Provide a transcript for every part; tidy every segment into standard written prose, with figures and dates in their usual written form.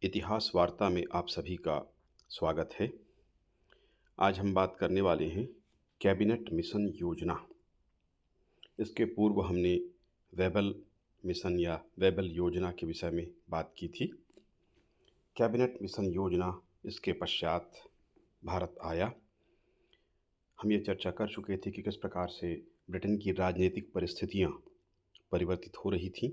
इतिहास वार्ता में आप सभी का स्वागत है। आज हम बात करने वाले हैं कैबिनेट मिशन योजना। इसके पूर्व हमने वेबल मिशन या वेबल योजना के विषय में बात की थी। कैबिनेट मिशन योजना इसके पश्चात भारत आया। हम ये चर्चा कर चुके थे कि किस प्रकार से ब्रिटेन की राजनीतिक परिस्थितियाँ परिवर्तित हो रही थीं।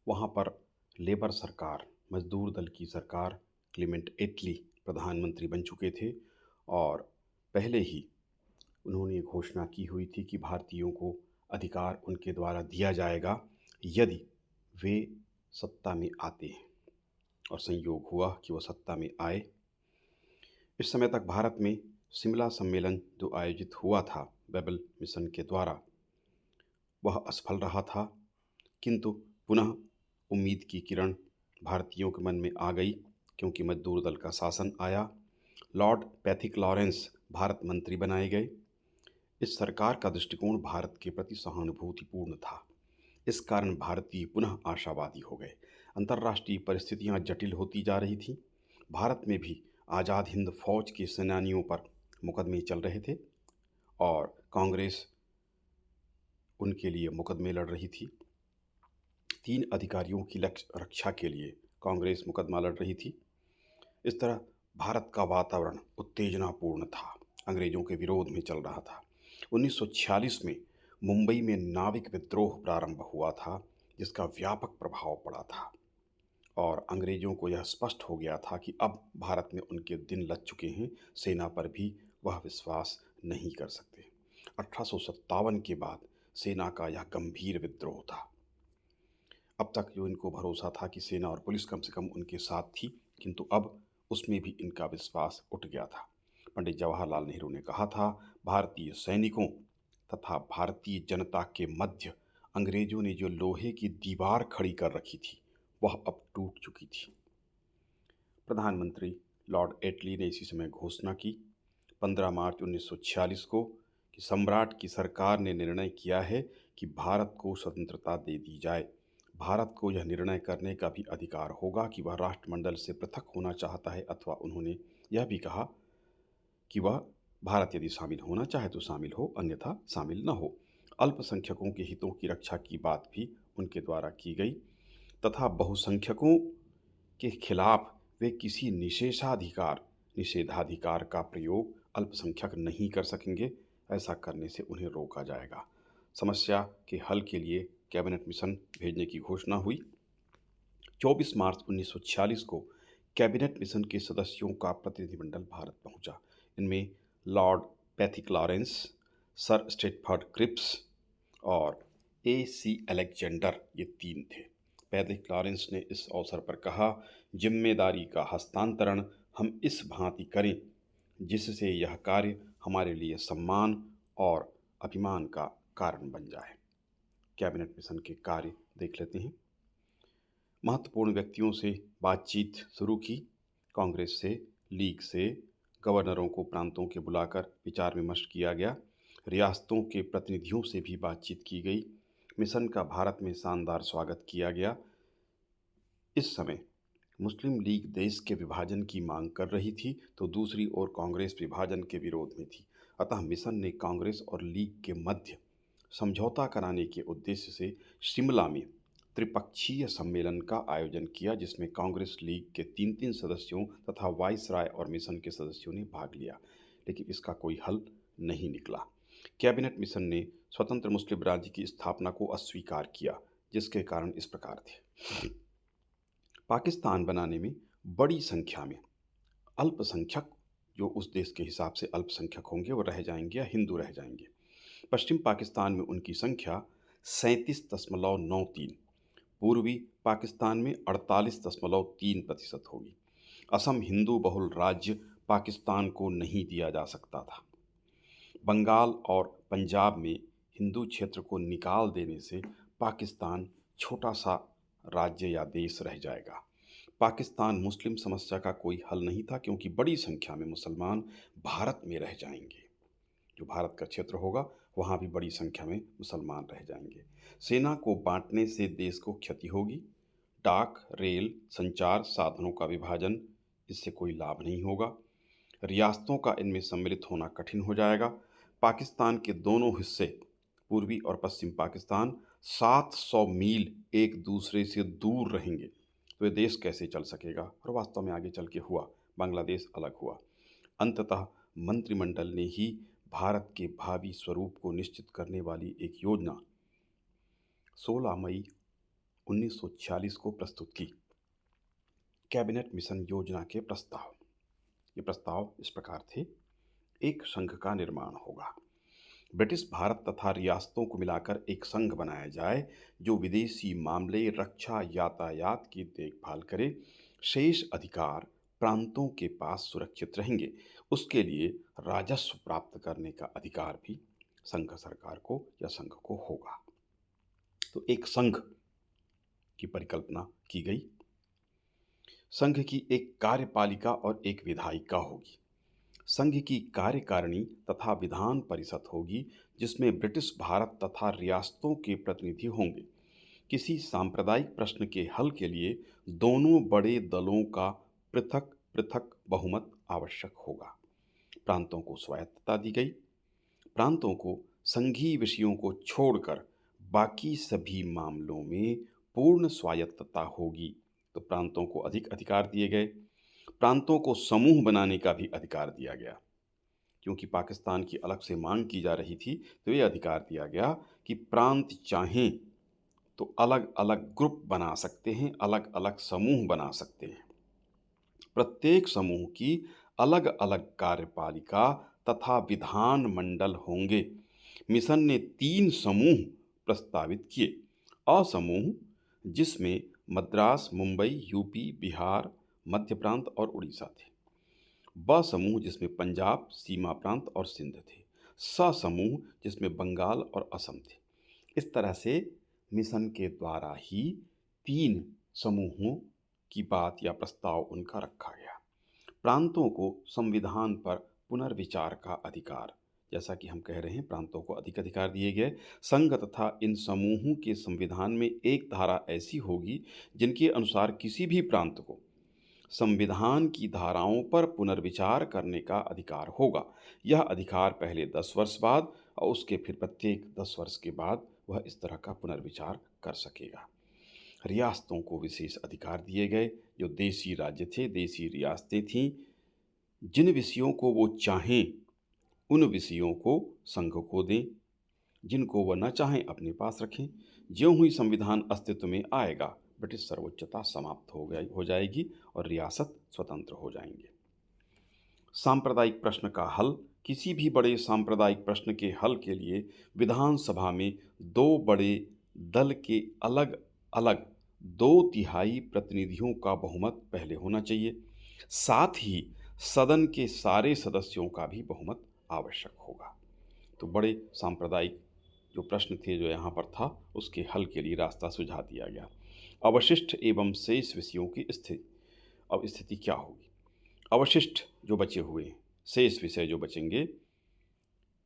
वहाँ पर लेबर सरकार, मजदूर दल की सरकार, क्लीमेंट एटली प्रधानमंत्री बन चुके थे और पहले ही उन्होंने घोषणा की हुई थी कि भारतीयों को अधिकार उनके द्वारा दिया जाएगा यदि वे सत्ता में आते हैं, और संयोग हुआ कि वह सत्ता में आए। इस समय तक भारत में शिमला सम्मेलन जो आयोजित हुआ था वेबल मिशन के द्वारा, वह असफल रहा था, किंतु पुनः उम्मीद की किरण भारतीयों के मन में आ गई क्योंकि मजदूर दल का शासन आया। लॉर्ड पैथिक लॉरेंस भारत मंत्री बनाए गए। इस सरकार का दृष्टिकोण भारत के प्रति सहानुभूतिपूर्ण था। इस कारण भारतीय पुनः आशावादी हो गए। अंतर्राष्ट्रीय परिस्थितियां जटिल होती जा रही थीं। भारत में भी आज़ाद हिंद फौज के सेनानियों पर मुकदमे चल रहे थे और कांग्रेस उनके लिए मुकदमे लड़ रही थी। 3 अधिकारियों की रक्षा के लिए कांग्रेस मुकदमा लड़ रही थी। इस तरह भारत का वातावरण उत्तेजनापूर्ण था, अंग्रेजों के विरोध में चल रहा था। 1946 में मुंबई में नाविक विद्रोह प्रारंभ हुआ था, जिसका व्यापक प्रभाव पड़ा था और अंग्रेजों को यह स्पष्ट हो गया था कि अब भारत में उनके दिन लग चुके हैं, सेना पर भी वह विश्वास नहीं कर सकते। 1857 के बाद सेना का यह गंभीर विद्रोह था। अब तक जो इनको भरोसा था कि सेना और पुलिस कम से कम उनके साथ थी, किंतु अब उसमें भी इनका विश्वास उठ गया था। पंडित जवाहरलाल नेहरू ने कहा था, भारतीय सैनिकों तथा भारतीय जनता के मध्य अंग्रेजों ने जो लोहे की दीवार खड़ी कर रखी थी, वह अब टूट चुकी थी। प्रधानमंत्री लॉर्ड एटली ने इसी समय घोषणा की 15 मार्च 1946 को कि सम्राट की सरकार ने निर्णय किया है कि भारत को स्वतंत्रता दे दी जाए। भारत को यह निर्णय करने का भी अधिकार होगा कि वह राष्ट्रमंडल से पृथक होना चाहता है, अथवा उन्होंने यह भी कहा कि वह भारत यदि शामिल होना चाहे तो शामिल हो, अन्यथा शामिल न हो। अल्पसंख्यकों के हितों की रक्षा की बात भी उनके द्वारा की गई तथा बहुसंख्यकों के खिलाफ वे किसी निषेधाधिकार का प्रयोग अल्पसंख्यक नहीं कर सकेंगे। ऐसा करने से उन्हें रोका जाएगा। समस्या के हल के लिए कैबिनेट मिशन भेजने की घोषणा हुई। 24 मार्च 1946 को कैबिनेट मिशन के सदस्यों का प्रतिनिधिमंडल भारत पहुंचा। इनमें Lord Pethick Lawrence, sir Stafford Cripps और A.C. अलेक्जेंडर, ये 3 थे। पैथिक लॉरेंस ने इस अवसर पर कहा, जिम्मेदारी का हस्तांतरण हम इस भांति करें जिससे यह कार्य हमारे लिए सम्मान और अभिमान का कारण बन जाए। कैबिनेट मिशन के कार्य देख लेते हैं। महत्वपूर्ण व्यक्तियों से बातचीत शुरू की। कांग्रेस से, लीग से, गवर्नरों को प्रांतों के बुलाकर विचार विमर्श किया गया। रियासतों के प्रतिनिधियों से भी बातचीत की गई। मिशन का भारत में शानदार स्वागत किया गया। इस समय मुस्लिम लीग देश के विभाजन की मांग कर रही थी, तो दूसरी ओर कांग्रेस विभाजन के विरोध में थी। अतः मिशन ने कांग्रेस और लीग के मध्य समझौता कराने के उद्देश्य से शिमला में त्रिपक्षीय सम्मेलन का आयोजन किया, जिसमें कांग्रेस लीग के 3-3 सदस्यों तथा वाइसराय और मिशन के सदस्यों ने भाग लिया, लेकिन इसका कोई हल नहीं निकला। कैबिनेट मिशन ने स्वतंत्र मुस्लिम राज्य की स्थापना को अस्वीकार किया, जिसके कारण इस प्रकार थे। पाकिस्तान बनाने में बड़ी संख्या में अल्पसंख्यक, जो उस देश के हिसाब से अल्पसंख्यक होंगे, वो रह जाएंगे या हिंदू रह जाएंगे। पश्चिम पाकिस्तान में उनकी संख्या 37.93, पूर्वी पाकिस्तान में 48.3% होगी। असम हिंदू बहुल राज्य पाकिस्तान को नहीं दिया जा सकता था। बंगाल और पंजाब में हिंदू क्षेत्र को निकाल देने से पाकिस्तान छोटा सा राज्य या देश रह जाएगा। पाकिस्तान मुस्लिम समस्या का कोई हल नहीं था, क्योंकि बड़ी संख्या में मुसलमान भारत में रह जाएंगे। जो भारत का क्षेत्र होगा वहाँ भी बड़ी संख्या में मुसलमान रह जाएंगे। सेना को बांटने से देश को क्षति होगी। डाक, रेल, संचार साधनों का विभाजन, इससे कोई लाभ नहीं होगा। रियासतों का इनमें सम्मिलित होना कठिन हो जाएगा। पाकिस्तान के दोनों हिस्से, पूर्वी और पश्चिम पाकिस्तान, 700 मील एक दूसरे से दूर रहेंगे। तो ये देश कैसे चल सकेगा? और वास्तव में आगे चल के हुआ, बांग्लादेश अलग हुआ। अंततः मंत्रिमंडल ने ही भारत के भावी स्वरूप को निश्चित करने वाली एक योजना 16 मई 1946 को प्रस्तुत की। कैबिनेट मिशन योजना के प्रस्ताव, ये प्रस्ताव इस प्रकार थे। एक संघ का निर्माण होगा। ब्रिटिश भारत तथा रियासतों को मिलाकर एक संघ बनाया जाए जो विदेशी मामले, रक्षा, यातायात की देखभाल करे। शेष अधिकार प्रांतों के पास सुरक्षित रहेंगे। उसके लिए राजस्व प्राप्त करने का अधिकार भी संघ सरकार को या संघ को होगा। तो एक संघ की परिकल्पना की गई। संघ की एक कार्यपालिका और एक विधायिका होगी। संघ की कार्यकारिणी तथा विधान परिषद होगी, जिसमें ब्रिटिश भारत तथा रियासतों के प्रतिनिधि होंगे। किसी सांप्रदायिक प्रश्न के हल के लिए दोनों बड़े दलों का पृथक पृथक बहुमत आवश्यक होगा। प्रांतों को स्वायत्तता दी गई। प्रांतों को संघीय विषयों को छोड़कर बाकी सभी मामलों में पूर्ण स्वायत्तता होगी। तो प्रांतों को अधिक अधिकार दिए गए। प्रांतों को समूह बनाने का भी अधिकार दिया गया। क्योंकि पाकिस्तान की अलग से मांग की जा रही थी, तो ये अधिकार दिया गया कि प्रांत चाहें तो अलग अलग ग्रुप बना सकते हैं, अलग अलग समूह बना सकते हैं। प्रत्येक समूह की अलग अलग कार्यपालिका तथा विधान मंडल होंगे। मिशन ने 3 समूह प्रस्तावित किए। अ समूह, जिसमें मद्रास, मुंबई, यूपी, बिहार, मध्य प्रांत और उड़ीसा थे। ब समूह, जिसमें पंजाब, सीमा प्रांत और सिंध थे। स समूह, जिसमें बंगाल और असम थे। इस तरह से मिशन के द्वारा ही 3 समूहों की बात या प्रस्ताव उनका रखा गया। प्रांतों को संविधान पर पुनर्विचार का अधिकार, जैसा कि हम कह रहे हैं, प्रांतों को अधिक अधिकार दिए गए। संघ तथा इन समूहों के संविधान में एक धारा ऐसी होगी जिनके अनुसार किसी भी प्रांत को संविधान की धाराओं पर पुनर्विचार करने का अधिकार होगा। यह अधिकार पहले 10 वर्ष बाद और उसके फिर प्रत्येक 10 वर्ष के बाद वह इस तरह का पुनर्विचार कर सकेगा। रियासतों को विशेष अधिकार दिए गए। जो देशी राज्य थे, देशी रियासतें थीं, जिन विषयों को वो चाहें उन विषयों को संघ को दें, जिनको वह न चाहें अपने पास रखें। ज्यों ही संविधान अस्तित्व में आएगा, ब्रिटिश सर्वोच्चता समाप्त हो जाएगी और रियासत स्वतंत्र हो जाएंगे। सांप्रदायिक प्रश्न का हल। किसी भी बड़े सांप्रदायिक प्रश्न के हल के लिए विधानसभा में 2 बड़े दल के अलग अलग 2/3 प्रतिनिधियों का बहुमत पहले होना चाहिए। साथ ही सदन के सारे सदस्यों का भी बहुमत आवश्यक होगा। तो बड़े सांप्रदायिक जो प्रश्न थे, जो यहाँ पर था, उसके हल के लिए रास्ता सुझा दिया गया। अवशिष्ट एवं शेष विषयों की स्थिति। अब स्थिति क्या होगी? अवशिष्ट जो बचे हुए, शेष विषय जो बचेंगे,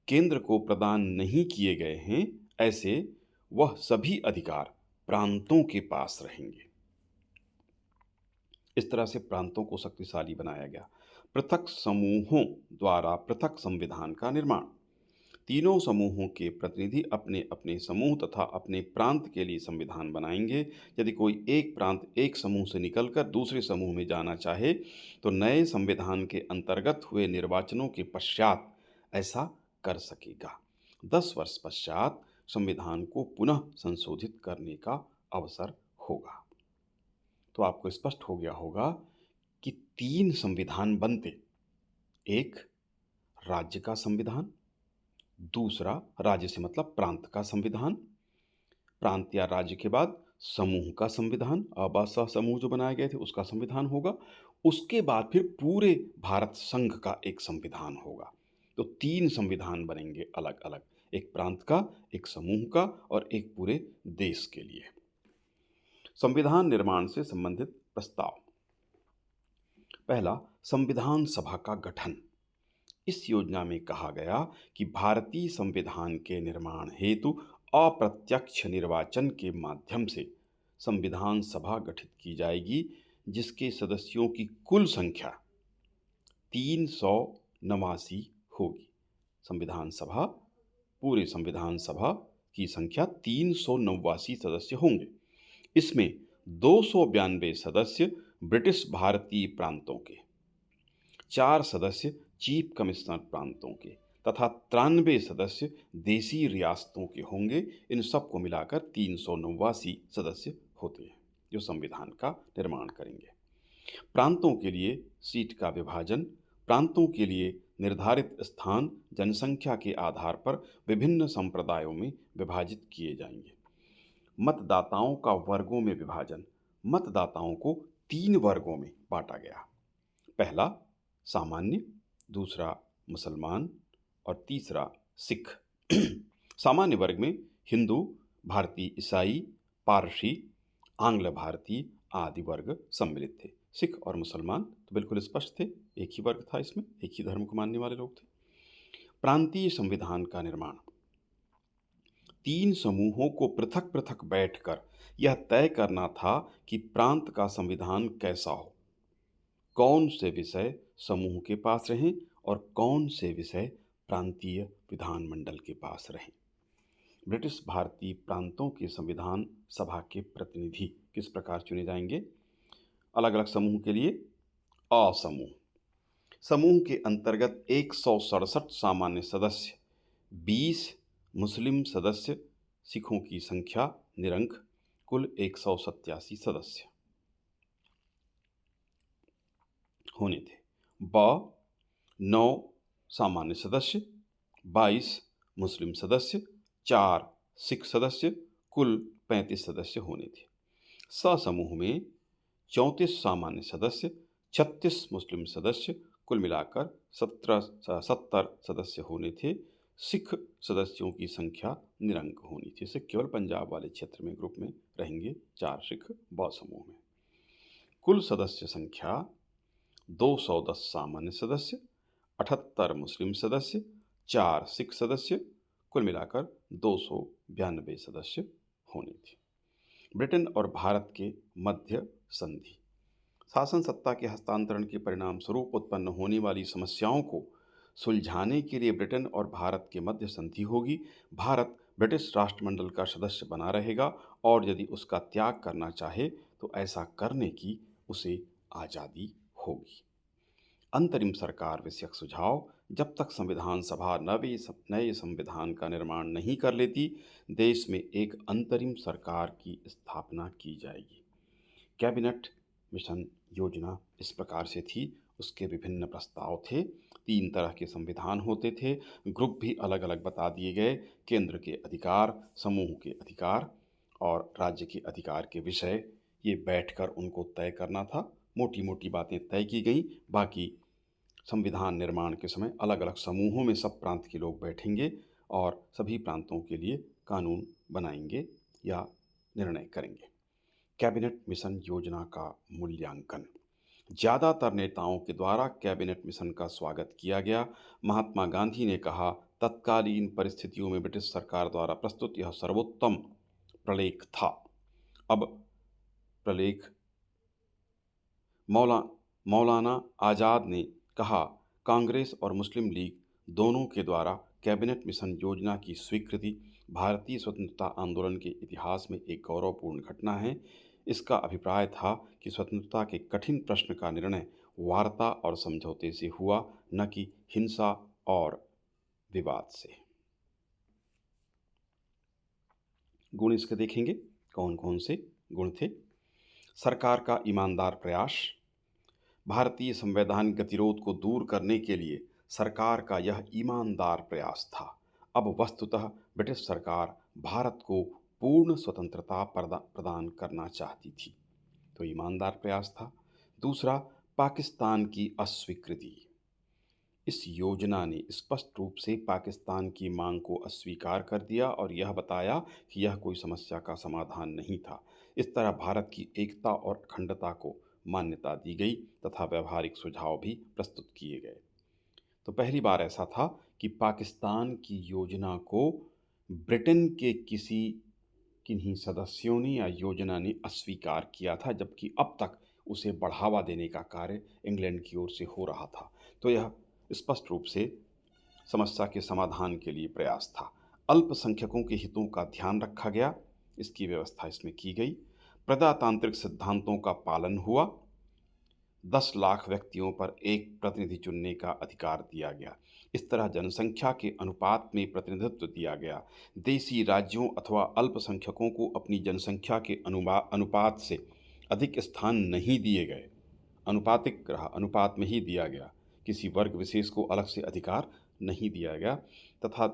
केंद्र को प्रदान नहीं किए गए हैं, ऐसे वह सभी अधिकार प्रांतों के पास रहेंगे। इस तरह से प्रांतों को शक्तिशाली बनाया गया। पृथक समूहों द्वारा पृथक संविधान का निर्माण। तीनों समूहों के प्रतिनिधि अपने अपने समूह तथा अपने प्रांत के लिए संविधान बनाएंगे। यदि कोई एक प्रांत एक समूह से निकलकर दूसरे समूह में जाना चाहे, तो नए संविधान के अंतर्गत हुए निर्वाचनों के पश्चात ऐसा कर सकेगा। 10 वर्ष पश्चात संविधान को पुनः संशोधित करने का अवसर होगा। तो आपको स्पष्ट हो गया होगा कि 3 संविधान बनते। एक, राज्य का संविधान। दूसरा, राज्य से मतलब प्रांत का संविधान। प्रांत या राज्य के बाद समूह का संविधान, आवास समूह जो बनाए गए थे उसका संविधान होगा। उसके बाद फिर पूरे भारत संघ का एक संविधान होगा। तो 3 संविधान बनेंगे अलग अलग, एक प्रांत का, एक समूह का और एक पूरे देश के लिए। संविधान निर्माण से संबंधित प्रस्ताव। पहला, संविधान सभा का गठन। इस योजना में कहा गया कि भारतीय संविधान के निर्माण हेतु अप्रत्यक्ष निर्वाचन के माध्यम से संविधान सभा गठित की जाएगी जिसके सदस्यों की कुल संख्या 389 होगी। संविधान सभा, पूरे संविधान सभा की संख्या 389 सदस्य होंगे। इसमें 292 सदस्य ब्रिटिश भारतीय प्रांतों के, 4 सदस्य चीफ कमिश्नर प्रांतों के तथा 93 सदस्य देसी रियासतों के होंगे। इन सबको मिलाकर 389 सदस्य होते हैं जो संविधान का निर्माण करेंगे। प्रांतों के लिए सीट का विभाजन, प्रांतों के लिए निर्धारित स्थान जनसंख्या के आधार पर विभिन्न संप्रदायों में विभाजित किए जाएंगे। मतदाताओं का वर्गों में विभाजन, मतदाताओं को 3 वर्गों में बांटा गया। पहला सामान्य, दूसरा मुसलमान और तीसरा सिख। सामान्य वर्ग में हिंदू, भारतीय ईसाई, पारसी, आंग्ल भारतीय आदि वर्ग सम्मिलित थे। सिख और मुसलमान तो बिल्कुल स्पष्ट थे, एक ही वर्ग था, इसमें एक ही धर्म को मानने वाले लोग थे। प्रांतीय संविधान का निर्माण, 3 समूहों को पृथक पृथक बैठकर यह तय करना था कि प्रांत का संविधान कैसा हो, कौन से विषय समूह के पास रहें और कौन से विषय प्रांतीय विधानमंडल के पास रहें। ब्रिटिश भारतीय प्रांतों के संविधान सभा के प्रतिनिधि किस प्रकार चुने जाएंगे? अलग अलग समूह के लिए अ समूह, समूह के अंतर्गत 167 सामान्य सदस्य, 20 मुस्लिम सदस्य, सिखों की संख्या निरंक, कुल 187 सदस्य होने थे। ब 9 सामान्य सदस्य, 22 मुस्लिम सदस्य, 4 सिख सदस्य, कुल 35 सदस्य होने थे। स समूह में 34 सामान्य सदस्य, 36 मुस्लिम सदस्य, कुल मिलाकर 70 सदस्य होने थे। सिख सदस्यों की संख्या निरंक होनी थी। सिख केवल पंजाब वाले क्षेत्र में ग्रुप में रहेंगे, 4 सिख ब समूह में। कुल सदस्य संख्या 210 सामान्य सदस्य, 78 मुस्लिम सदस्य, 4 सिख सदस्य, कुल मिलाकर 292 सदस्य होने थे। ब्रिटेन और भारत के मध्य संधि, शासन सत्ता के हस्तांतरण के परिणाम स्वरूप उत्पन्न होने वाली समस्याओं को सुलझाने के लिए ब्रिटेन और भारत के मध्य संधि होगी। भारत ब्रिटिश राष्ट्रमंडल का सदस्य बना रहेगा और यदि उसका त्याग करना चाहे तो ऐसा करने की उसे आज़ादी होगी। अंतरिम सरकार विषयक सुझाव, जब तक संविधान सभा नए संविधान का निर्माण नहीं कर लेती, देश में एक अंतरिम सरकार की स्थापना की जाएगी। कैबिनेट मिशन योजना इस प्रकार से थी। उसके विभिन्न प्रस्ताव थे। 3 तरह के संविधान होते थे। ग्रुप भी अलग अलग बता दिए गए। केंद्र के अधिकार, समूह के अधिकार और राज्य के अधिकार के विषय, ये बैठकर उनको तय करना था। मोटी मोटी बातें तय की गई। बाकी संविधान निर्माण के समय अलग अलग समूहों में सब प्रांत के लोग बैठेंगे और सभी प्रांतों के लिए कानून बनाएंगे या निर्णय करेंगे। कैबिनेट मिशन योजना का मूल्यांकन, ज़्यादातर नेताओं के द्वारा कैबिनेट मिशन का स्वागत किया गया। महात्मा गांधी ने कहा, तत्कालीन परिस्थितियों में ब्रिटिश सरकार द्वारा प्रस्तुत यह सर्वोत्तम प्रलेख था। अब प्रलेख मौलाना आज़ाद ने कहा, कांग्रेस और मुस्लिम लीग दोनों के द्वारा कैबिनेट मिशन योजना की स्वीकृति भारतीय स्वतंत्रता आंदोलन के इतिहास में एक गौरवपूर्ण घटना है। इसका अभिप्राय था कि स्वतंत्रता के कठिन प्रश्न का निर्णय वार्ता और समझौते से हुआ, न कि हिंसा और विवाद से। गुण इसके देखेंगे, कौन कौन से गुण थे। सरकार का ईमानदार प्रयास, भारतीय संवैधानिक गतिरोध को दूर करने के लिए सरकार का यह ईमानदार प्रयास था। अब वस्तुतः ब्रिटिश सरकार भारत को पूर्ण स्वतंत्रता प्रदान करना चाहती थी, तो ईमानदार प्रयास था। दूसरा, पाकिस्तान की अस्वीकृति। इस योजना ने स्पष्ट रूप से पाकिस्तान की मांग को अस्वीकार कर दिया और यह बताया कि यह कोई समस्या का समाधान नहीं था। इस तरह भारत की एकता और अखंडता को मान्यता दी गई तथा व्यवहारिक सुझाव भी प्रस्तुत किए गए। तो पहली बार ऐसा था कि पाकिस्तान की योजना को ब्रिटेन के किसी किन्हीं सदस्यों ने या योजना ने अस्वीकार किया था, जबकि अब तक उसे बढ़ावा देने का कार्य इंग्लैंड की ओर से हो रहा था। तो यह स्पष्ट रूप से समस्या के समाधान के लिए प्रयास था। अल्पसंख्यकों के हितों का ध्यान रखा गया, इसकी व्यवस्था इसमें की गई। प्रजातांत्रिक सिद्धांतों का पालन हुआ। 10 लाख व्यक्तियों पर एक प्रतिनिधि चुनने का अधिकार दिया गया। इस तरह जनसंख्या के अनुपात में प्रतिनिधित्व दिया गया। देशी राज्यों अथवा अल्पसंख्यकों को अपनी जनसंख्या के अनुपात से अधिक स्थान नहीं दिए गए। अनुपातिक रहा, अनुपात में ही दिया गया। किसी वर्ग विशेष को अलग से अधिकार नहीं दिया गया तथा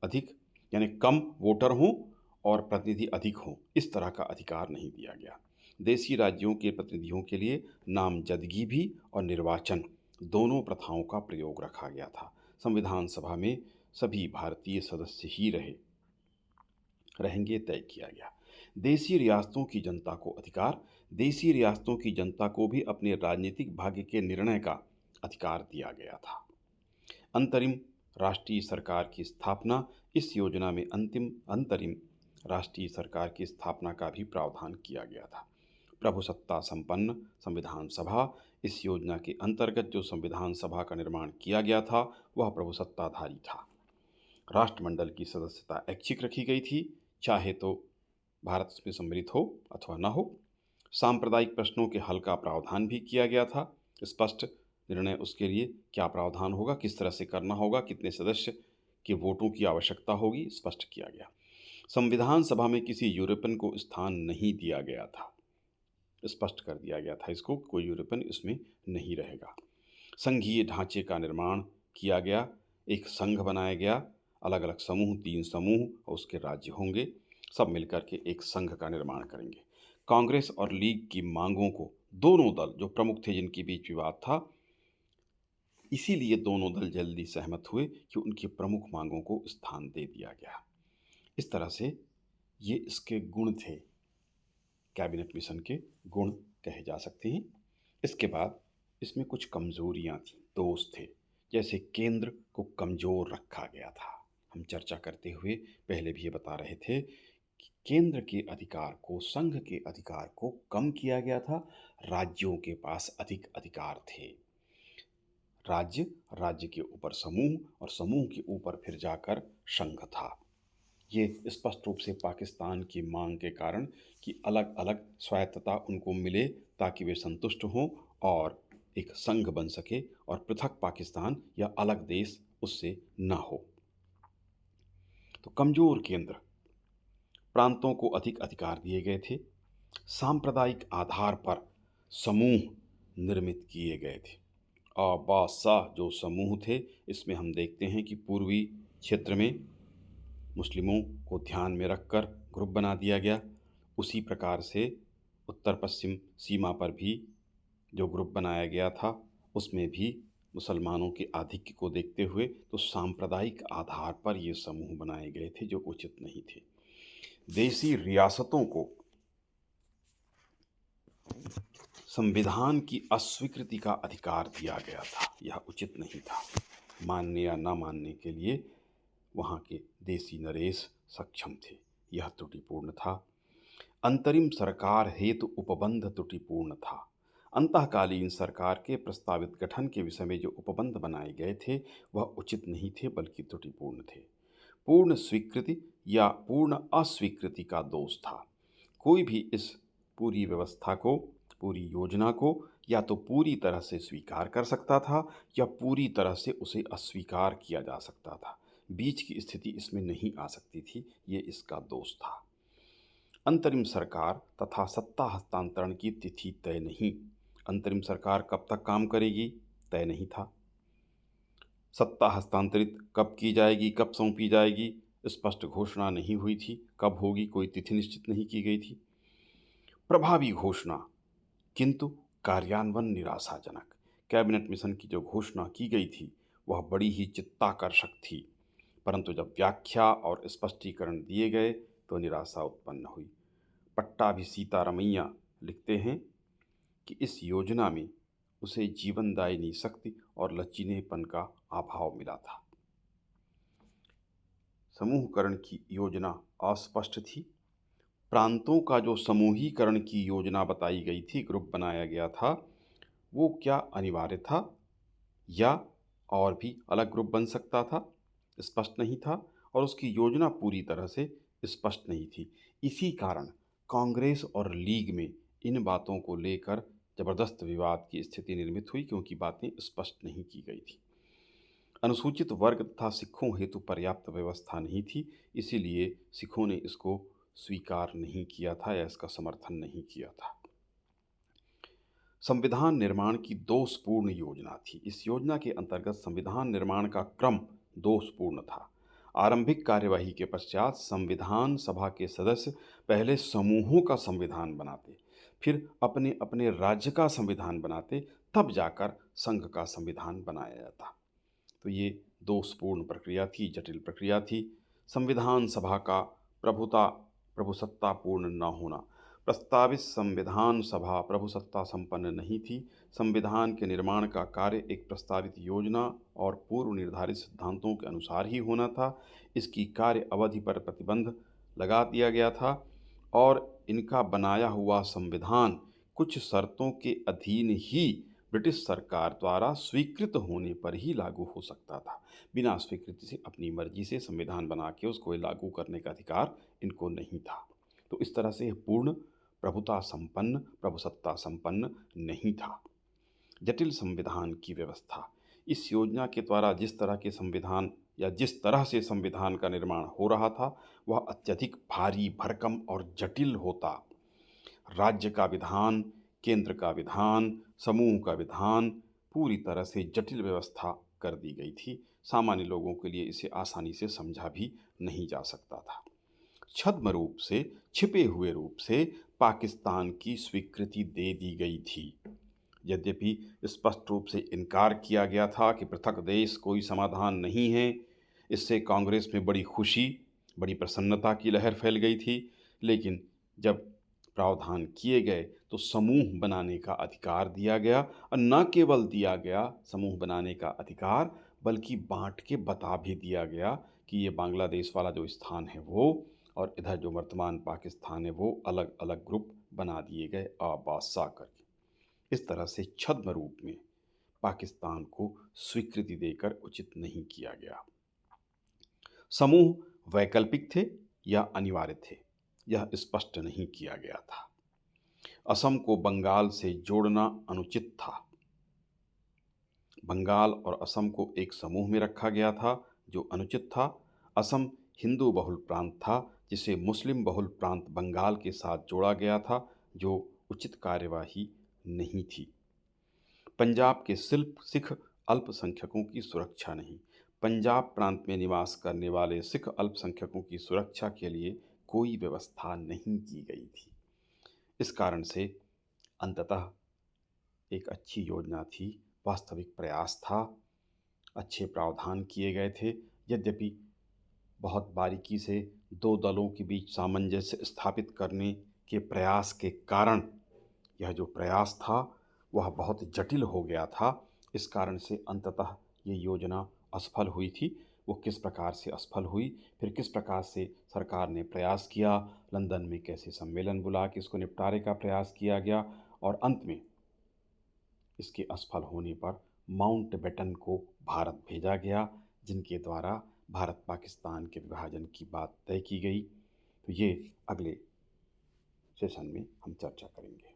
अधिक यानी कम वोटर हों और प्रतिनिधि अधिक हों, इस तरह का अधिकार नहीं दिया गया। देशी राज्यों के प्रतिनिधियों के लिए नामजदगी भी और निर्वाचन दोनों प्रथाओं का प्रयोग रखा गया था। संविधान सभा में सभी भारतीय सदस्य ही रहेंगे तय किया गया। देशी रियासतों की जनता को अधिकार, देशी रियासतों की जनता को भी अपने राजनीतिक भाग्य के निर्णय का अधिकार दिया गया था। अंतरिम राष्ट्रीय सरकार की स्थापना, इस योजना में अंतरिम राष्ट्रीय सरकार की स्थापना का भी प्रावधान किया गया था। प्रभुसत्ता संपन्न संविधान सभा, इस योजना के अंतर्गत जो संविधान सभा का निर्माण किया गया था वह प्रभुसत्ताधारी था। राष्ट्रमंडल की सदस्यता ऐच्छिक रखी गई थी, चाहे तो भारत इसमें सम्मिलित हो अथवा न हो। सांप्रदायिक प्रश्नों के हल का प्रावधान भी किया गया था। स्पष्ट निर्णय उसके लिए क्या प्रावधान होगा, किस तरह से करना होगा, कितने सदस्य के वोटों की आवश्यकता होगी, स्पष्ट किया गया। संविधान सभा में किसी यूरोपियन को स्थान नहीं दिया गया था, स्पष्ट कर दिया गया था इसको, कोई यूरोपियन इसमें नहीं रहेगा। संघीय ढांचे का निर्माण किया गया, एक संघ बनाया गया, अलग अलग समूह, 3 समूह और उसके राज्य होंगे, सब मिलकर के एक संघ का निर्माण करेंगे। कांग्रेस और लीग की मांगों को दोनों दल जो प्रमुख थे जिनके बीच विवाद था, इसीलिए दोनों दल जल्दी सहमत हुए कि उनकी प्रमुख मांगों को स्थान दे दिया गया। इस तरह से ये इसके गुण थे, कैबिनेट मिशन के गुण कहे जा सकते हैं। इसके बाद इसमें कुछ कमजोरियां थी, दोष थे। जैसे केंद्र को कमजोर रखा गया था। हम चर्चा करते हुए पहले भी ये बता रहे थे कि केंद्र के अधिकार को, संघ के अधिकार को कम किया गया था, राज्यों के पास अधिक अधिकार थे। राज्य, राज्य के ऊपर समूह और समूह के ऊपर फिर जाकर संघ था। ये स्पष्ट रूप से पाकिस्तान की मांग के कारण कि अलग अलग स्वायत्तता उनको मिले ताकि वे संतुष्ट हों और एक संघ बन सके और पृथक पाकिस्तान या अलग देश उससे न हो। तो कमजोर केंद्र, प्रांतों को अधिक अधिकार दिए गए थे। सांप्रदायिक आधार पर समूह निर्मित किए गए थे। आबासा जो समूह थे, इसमें हम देखते हैं कि पूर्वी क्षेत्र में मुस्लिमों को ध्यान में रखकर ग्रुप बना दिया गया। उसी प्रकार से उत्तर पश्चिम सीमा पर भी जो ग्रुप बनाया गया था, उसमें भी मुसलमानों के आधिक्य को देखते हुए तो सांप्रदायिक आधार पर ये समूह बनाए गए थे जो उचित नहीं थे। देशी रियासतों को संविधान की अस्वीकृति का अधिकार दिया गया था, यह उचित नहीं था। मानने या न मानने के लिए वहाँ के देशी नरेश सक्षम थे, यह त्रुटिपूर्ण था। अंतरिम सरकार हेतु उपबंध त्रुटिपूर्ण था। अंतःकालीन सरकार के प्रस्तावित गठन के विषय में जो उपबंध बनाए गए थे वह उचित नहीं थे बल्कि त्रुटिपूर्ण थे। पूर्ण स्वीकृति या पूर्ण अस्वीकृति का दोष था। कोई भी इस पूरी व्यवस्था को, पूरी योजना को या तो पूरी तरह से स्वीकार कर सकता था या पूरी तरह से उसे अस्वीकार किया जा सकता था। बीच की स्थिति इसमें नहीं आ सकती थी, ये इसका दोष था। अंतरिम सरकार तथा सत्ता हस्तांतरण की तिथि तय नहीं। अंतरिम सरकार कब तक काम करेगी तय नहीं था। सत्ता हस्तांतरित कब की जाएगी, कब सौंपी जाएगी, स्पष्ट घोषणा नहीं हुई थी। कब होगी कोई तिथि निश्चित नहीं की गई थी। प्रभावी घोषणा किंतु कार्यान्वयन निराशाजनक। कैबिनेट मिशन की जो घोषणा की गई थी वह बड़ी ही चित्ताकर्षक थी, परंतु जब व्याख्या और स्पष्टीकरण दिए गए तो निराशा उत्पन्न हुई। पट्टाभी सीतारमैया लिखते हैं कि इस योजना में उसे जीवनदायिनी शक्ति और लचीलेपन का अभाव मिला था। समूहकरण की योजना अस्पष्ट थी, प्रांतों का जो समूहीकरण की योजना बताई गई थी, ग्रुप बनाया गया था, वो क्या अनिवार्य था या और भी अलग ग्रुप बन सकता था, स्पष्ट नहीं था और उसकी योजना पूरी तरह से स्पष्ट नहीं थी। इसी कारण कांग्रेस और लीग में इन बातों को लेकर ज़बरदस्त विवाद की स्थिति निर्मित हुई, क्योंकि बातें स्पष्ट नहीं की गई थी। अनुसूचित वर्ग तथा सिखों हेतु पर्याप्त व्यवस्था नहीं थी, इसीलिए सिखों ने इसको स्वीकार नहीं किया था या इसका समर्थन नहीं किया था। संविधान निर्माण की दोषपूर्ण योजना थी। इस योजना के अंतर्गत संविधान निर्माण का क्रम दोषपूर्ण था। आरंभिक कार्यवाही के पश्चात संविधान सभा के सदस्य पहले समूहों का संविधान बनाते, फिर अपने अपने राज्य का संविधान बनाते, तब जाकर संघ का संविधान बनाया जाता। तो ये दोषपूर्ण प्रक्रिया थी, जटिल प्रक्रिया थी। संविधान सभा का प्रभुसत्तापूर्ण न होना। प्रस्तावित संविधान सभा प्रभुसत्ता संपन्न नहीं थी। संविधान के निर्माण का कार्य एक प्रस्तावित योजना और पूर्व निर्धारित सिद्धांतों के अनुसार ही होना था। इसकी कार्य अवधि पर प्रतिबंध लगा दिया गया था और इनका बनाया हुआ संविधान कुछ शर्तों के अधीन ही ब्रिटिश सरकार द्वारा स्वीकृत होने पर ही लागू हो सकता था। बिना स्वीकृति से अपनी मर्जी से संविधान बना के उसको लागू करने का अधिकार इनको नहीं था। तो इस तरह से यह पूर्ण प्रभुता संपन्न, प्रभुसत्ता संपन्न नहीं था। जटिल संविधान की व्यवस्था। इस योजना के द्वारा जिस तरह के संविधान या जिस तरह से संविधान का निर्माण हो रहा था, वह अत्यधिक भारी भरकम और जटिल होता। राज्य का विधान, केंद्र का विधान, समूह का विधान, पूरी तरह से जटिल व्यवस्था कर दी गई थी। सामान्य लोगों के लिए इसे आसानी से समझा भी नहीं जा सकता था। छद्म रूप से, छिपे हुए रूप से पाकिस्तान की स्वीकृति दे दी गई थी। यद्यपि स्पष्ट रूप से इनकार किया गया था कि पृथक देश कोई समाधान नहीं है। इससे कांग्रेस में बड़ी खुशी, बड़ी प्रसन्नता की लहर फैल गई थी। लेकिन जब प्रावधान किए गए तो समूह बनाने का अधिकार दिया गया, और न केवल दिया गया समूह बनाने का अधिकार, बल्कि बांट के बता भी दिया गया कि ये बांग्लादेश वाला जो स्थान है वो, और इधर जो वर्तमान पाकिस्तान है वो, अलग अलग ग्रुप बना दिए गए आबासा करके। इस तरह से छद्म रूप में पाकिस्तान को स्वीकृति देकर उचित नहीं किया गया। समूह वैकल्पिक थे या अनिवार्य थे, यह स्पष्ट नहीं किया गया था। असम को बंगाल से जोड़ना अनुचित था। बंगाल और असम को एक समूह में रखा गया था, जो अनुचित था। असम हिंदू बहुल प्रांत था, जिसे मुस्लिम बहुल प्रांत बंगाल के साथ जोड़ा गया था, जो उचित कार्यवाही नहीं थी। पंजाब के सिख अल्पसंख्यकों की सुरक्षा नहीं। पंजाब प्रांत में निवास करने वाले सिख अल्पसंख्यकों की सुरक्षा के लिए कोई व्यवस्था नहीं की गई थी। इस कारण से अंततः एक अच्छी योजना थी, वास्तविक प्रयास था, अच्छे प्रावधान किए गए थे। यद्यपि बहुत बारीकी से दो दलों के बीच सामंजस्य स्थापित करने के प्रयास के कारण यह जो प्रयास था वह बहुत जटिल हो गया था। इस कारण से अंततः ये योजना असफल हुई थी। वो किस प्रकार से असफल हुई, फिर किस प्रकार से सरकार ने प्रयास किया, लंदन में कैसे सम्मेलन बुला के इसको निपटारे का प्रयास किया गया, और अंत में इसके असफल होने पर माउंटबेटन को भारत भेजा गया, जिनके द्वारा भारत पाकिस्तान के विभाजन की बात तय की गई। तो ये अगले सेशन में हम चर्चा करेंगे।